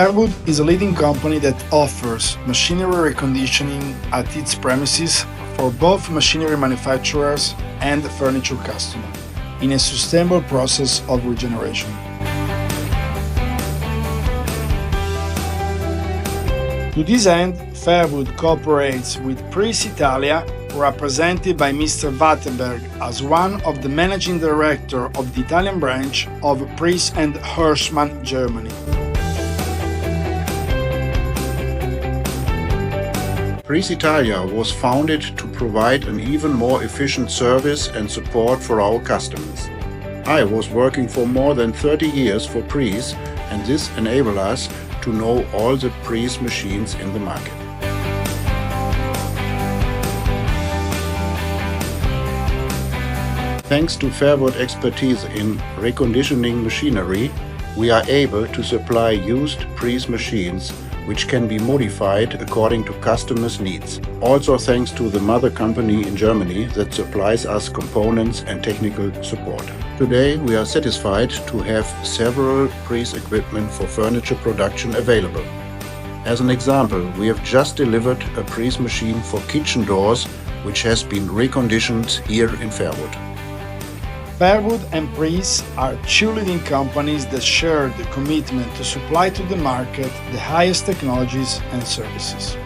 Fairwood is a leading company that offers machinery reconditioning at its premises for both machinery manufacturers and furniture customers in a sustainable process of regeneration. To this end, Fairwood cooperates with Pries Italia, represented by Mr. Wattenberg as one of the managing director of the Italian branch of Pries and Hirschmann, Germany. Pries Italia was founded to provide an even more efficient service and support for our customers. I was working for more than 30 years for Pries, and this enabled us to know all the Pries machines in the market. Thanks to Fairwood expertise in reconditioning machinery, we are able to supply used Pries machines which can be modified according to customers' needs. Also thanks to the mother company in Germany that supplies us components and technical support. Today we are satisfied to have several Pries equipment for furniture production available. As an example, we have just delivered a Pries machine for kitchen doors which has been reconditioned here in Fairwood. Fairwood and Pries are two leading companies that share the commitment to supply to the market the highest technologies and services.